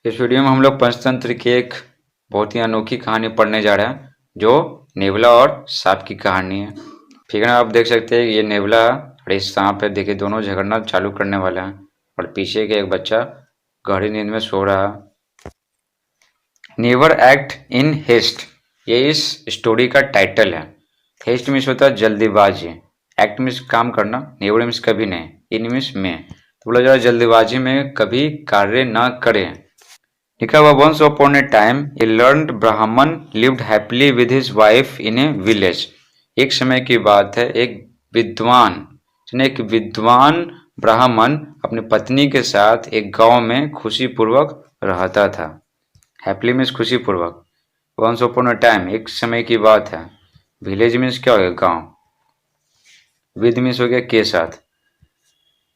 इस वीडियो में हम लोग पंचतंत्र की एक बहुत ही अनोखी कहानी पढ़ने जा रहे हैं जो नेवला और सांप की कहानी है। फिगर में आप देख सकते हैं ये नेवला और ये सांप है। देखिए दोनों झगड़ना चालू करने वाले हैं और पीछे के एक बच्चा गहरी नींद में सो रहा है। नेवर एक्ट इन हेस्ट, ये इस स्टोरी का टाइटल है। हेस्ट मीन्स होता है जल्दीबाजी, एक्ट मीन्स काम करना, नेवर मीन्स कभी नहीं, इन मीन्स में। तो बोला जा रहा है जल्दीबाजी में कभी कार्य ना करें। लिखा हुआ once upon a time a learned Brahmin lived happily with his wife in a village. एक समय की बात है, एक विद्वान ब्राह्मण अपनी पत्नी के साथ एक गांव में खुशीपूर्वक रहता था। हैप्पीली मीन्स खुशीपूर्वक, वंस अपॉन ए टाइम एक समय की बात है, विलेज मीन्स क्या हो गया गांव, विद मीन्स हो गया के साथ।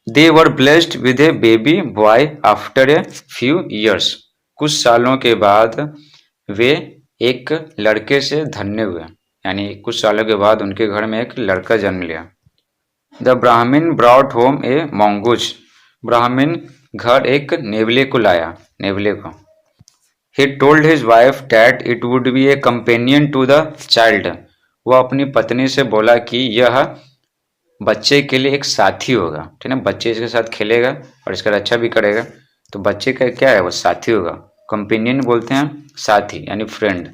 They were blessed with a baby boy after a few years. कुछ सालों के बाद वे एक लड़के से धन्य हुए, यानी कुछ सालों के बाद उनके घर में एक लड़का जन्म लिया। द ब्राह्मण ब्रॉट होम ए mongoose, ब्राह्मण घर एक नेवले को लाया, नेवले को। He told his wife that it would be a companion to the child, वो अपनी पत्नी से बोला कि यह बच्चे के लिए एक साथी होगा, ठीक है, बच्चे इसके साथ खेलेगा और इसका रक्षा भी करेगा, तो बच्चे का क्या है वो साथी होगा। कंपेनियन बोलते हैं साथी यानी friend.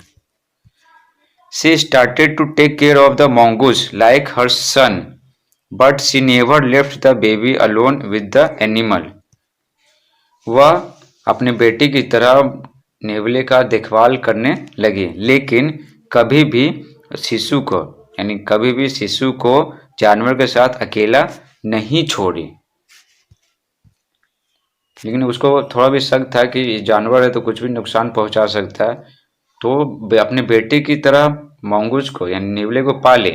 She started to take care of the mongoose like her son but she never left the baby alone with the animal. वह अपने बेटी की तरह नेवले का देखभाल करने लगी, लेकिन कभी भी शिशु को यानी कभी भी शिशु को जानवर के साथ अकेला नहीं छोड़ी। लेकिन उसको थोड़ा भी शक था कि जानवर है तो कुछ भी नुकसान पहुंचा सकता है, तो अपने बेटे की तरह mongoose को यानी नेवले को पाले,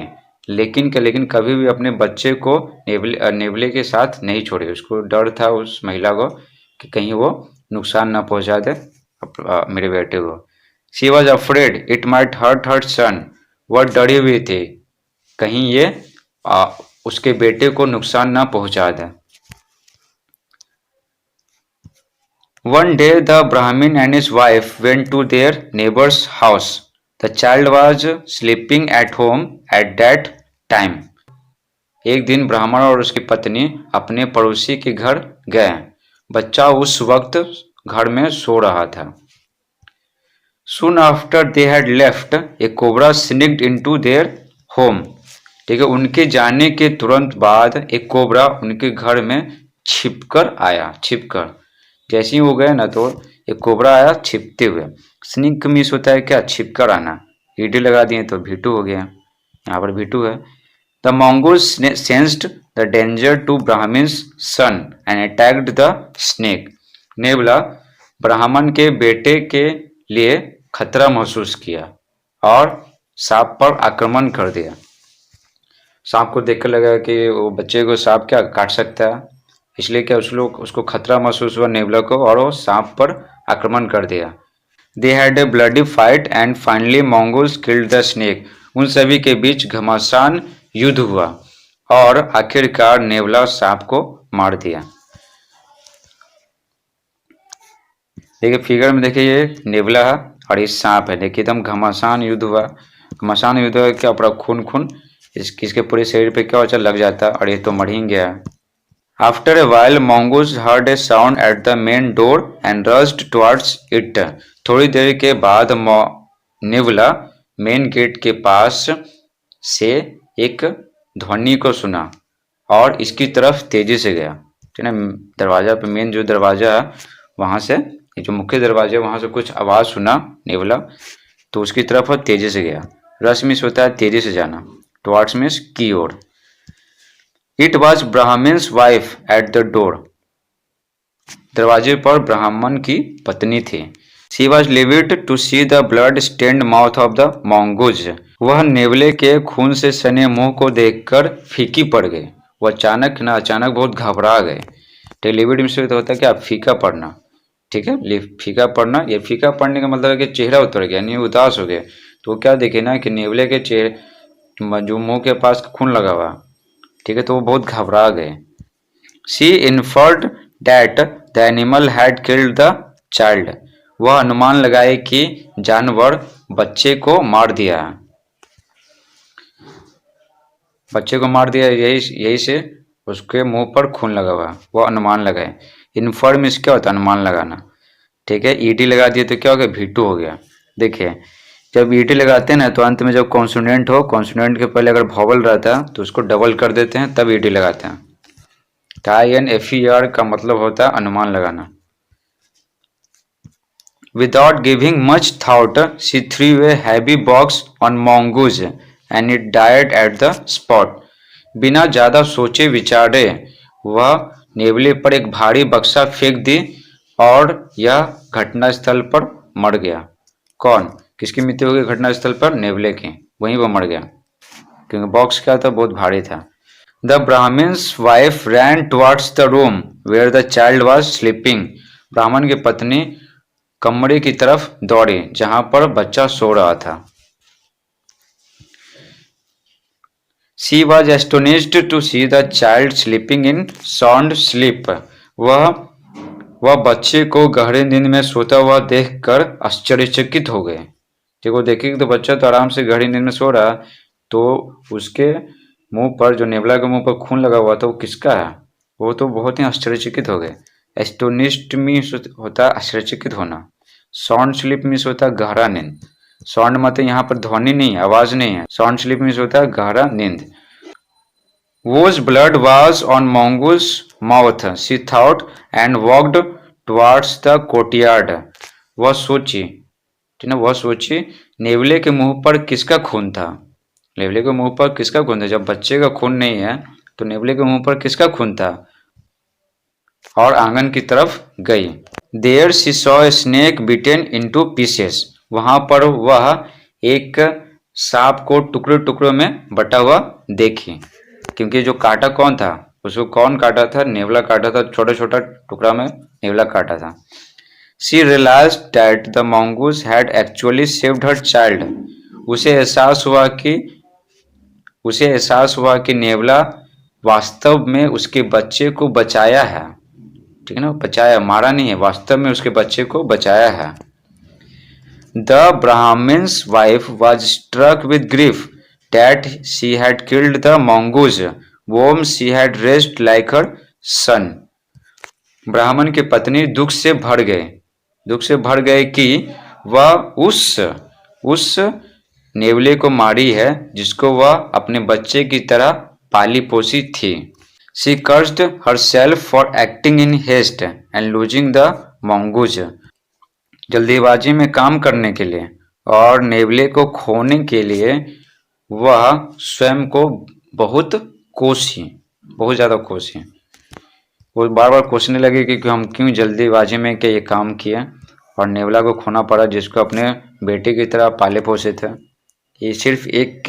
लेकिन कभी भी अपने बच्चे को नेवले के साथ नहीं छोड़े। उसको डर था उस महिला को कि कहीं वो नुकसान ना पहुंचा दे मेरे बेटे को। She was afraid it might hurt her son, वह डरी हुई थी कहीं ये उसके बेटे को नुकसान ना पहुंचा दे। One day the Brahmin and his wife went to their neighbor's house. The child was sleeping at home at that time. एक दिन ब्राह्मण और उसकी पत्नी अपने पड़ोसी के घर गए, बच्चा उस वक्त घर में सो रहा था। Soon after they had left, a cobra sneaked into their home. ठीक है, उनके जाने के तुरंत बाद एक कोबरा उनके घर में छिपकर आया, छिपकर। जैसे ही वो गए ना तो एक कोबरा आया छिपते हुए। स्निक मीन्स होता है क्या, छिपकर आना। ईडी लगा दिए तो भीटू हो गया, यहाँ पर भीटू है। The mongoose sensed the danger to Brahmin's son and attacked the snake. नेवला ब्राह्मण के बेटे के लिए खतरा महसूस किया और सांप पर आक्रमण कर दिया। सांप को देखकर लगा कि वो बच्चे को सांप क्या काट सकता है, इसलिए क्या उसको खतरा महसूस हुआ नेवला को और वो सांप पर आक्रमण कर दिया। They had a bloody fight and finally mongoose killed the snake. उन सभी के बीच घमासान युद्ध हुआ और आखिरकार नेवला सांप को मार दिया। देखिए फिगर में देखिए ये नेवला है और ये सांप है। देखिए एकदम घमासान युद्ध हुआ। घमासान युद्ध हुआ क्या, पूरा खून इसके पूरे शरीर पे क्या हो लग जाता और ये तो मर ही गया। After a while, mongoose heard a sound at the main door and rushed towards it. थोड़ी देर के बाद नेवला मेन गेट के पास से एक ध्वनि को सुना और इसकी तरफ तेजी से गया। ठीक है, दरवाजा पे मेन जो दरवाजा है वहां से, ये जो मुख्य दरवाजा वहां से कुछ आवाज सुना नेवला, तो उसकी तरफ वो तेजी से गया। रस मीन्स होता है तेजी से जाना, टुवर्ड्स मीन्स की ओर। It was Brahmin's wife at the door. दरवाजे पर ब्राह्मण की पत्नी थी। She was livid to see the blood-stained mouth of the mongoose. वह नेवले के खून से सने मुंह को देखकर फीकी पड़ गई। वह अचानक बहुत घबरा गए। तो लिविड में से होता है क्या, फीका पड़ना। ठीक है, फीका पड़ना, ये फीका पड़ने का मतलब है कि चेहरा उतर गया यानी उदास हो गए। तो वो क्या देखे ना कि नेवले के चेहरे जो मुंह के पास खून लगा हुआ, ठीक है, तो वो बहुत घबरा गए। She inferred that the animal had killed the child. वह अनुमान लगाए कि जानवर बच्चे को मार दिया है। बच्चे को मार दिया, यही से उसके मुंह पर खून लगा हुआ है, वो अनुमान लगाए। इन्फर मीन्स क्या होता है? अनुमान लगाना। ठीक है, ईडी लगा दिए तो क्या हो गया? V2 हो गया। देखिए, जब ईडी लगाते हैं ना तो अंत में जब कॉन्सोनेंट हो, कॉन्सोनेंट के पहले अगर वॉवल रहता है तो उसको डबल कर देते हैं, तब ईडी लगाते हैं। INFER का मतलब होता है अनुमान लगाना। Without giving much thought, she threw a heavy box on mongoose and it died at the spot. बिना ज्यादा सोचे विचारे वह नेवले पर एक भारी बक्सा फेंक दी और यह घटनास्थल पर मर गया। कौन? किसकी मृत्यु हो गई घटनास्थल पर? नेवले की। वहीं वो मर गया क्योंकि बॉक्स क्या था? बहुत भारी था। The Brahmin's wife ran towards the room where the child was sleeping. ब्राह्मण की पत्नी कमरे की तरफ दौड़ी जहां पर बच्चा सो रहा था। She was astonished to see the child sleeping in sound sleep. वह बच्चे को गहरे नींद में सोता हुआ देखकर आश्चर्यचकित हो गए। ठीक, वो देखेगी तो बच्चा तो आराम से गहरी नींद में सो रहा, तो उसके मुंह पर, जो नेवला के मुंह पर खून लगा हुआ था, वो किसका है? वो तो बहुत ही आश्चर्यचकित हो गए। एस्टोनिस्ड मीन्स होता है आश्चर्यचकित होना। साउंड स्लीप मीन्स होता है गहरा नींद। साउंड मतलब यहाँ पर ध्वनि नहीं है, आवाज नहीं है। साउंड स्लीप मीन्स होता है गहरा नींद। Whose blood was on Mongoose mouth, she thought and walked towards the courtyard. वह सोची, ठीक ना, वह सोची नेवले के मुंह पर किसका खून था? नेवले के मुंह पर किसका खून था? जब बच्चे का खून नहीं है तो नेवले के मुंह पर किसका खून था? और आंगन की तरफ गई। There she saw a snake beaten into pieces. वहां पर वह एक सांप को टुकड़े टुकड़ों में बटा हुआ देखी, क्योंकि जो काटा कौन था? उसको कौन काटा था? नेवला काटा था, छोटा छोटा टुकड़ा में नेवला काटा था। She realized that the mongoose had actually saved her child. उसे एहसास हुआ कि नेवला वास्तव में उसके बच्चे को बचाया है। ठीक है ना, बचाया, मारा नहीं है, वास्तव में उसके बच्चे को बचाया है। The Brahmin's wife was struck with grief that she had killed the mongoose whom she had raised like her son. ब्राह्मण की पत्नी दुख से भर गए कि वह उस नेवले को मारी है जिसको वह अपने बच्चे की तरह पाली पोसी थी। She cursed herself for acting in haste and losing the mongoose. जल्दीबाजी में काम करने के लिए और नेवले को खोने के लिए वह स्वयं को बहुत ज्यादा कोसी। वो बार बार कोसने लगे कि हम क्यों जल्दीबाजी में के ये काम किए और नेवला को खोना पड़ा जिसको अपने बेटे की तरह पाले पोसे थे। ये सिर्फ एक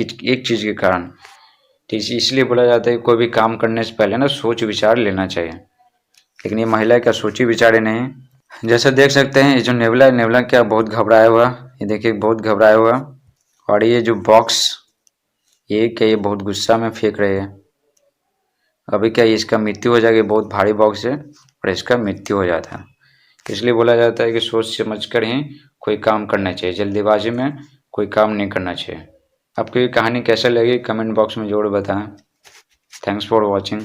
चीज के कारण। तो इसलिए बोला जाता है कोई भी काम करने से पहले ना सोच विचार लेना चाहिए, लेकिन ये महिला क्या सोची विचारे नहीं। जैसे देख सकते हैं ये जो नेवला क्या बहुत घबराया हुआ, ये देखिए बहुत घबराया हुआ। और ये जो बॉक्स ये बहुत गुस्सा में फेंक रहे हैं। अभी क्या इसका मृत्यु हो जाएगी, बहुत भारी बॉक्स है और इसका मृत्यु हो जाता है। इसलिए बोला जाता है कि सोच समझ कर ही कोई काम करना चाहिए, जल्दीबाजी में कोई काम नहीं करना चाहिए। आपको ये कहानी कैसा लगी कमेंट बॉक्स में जरूर बताएं। Thanks for watching.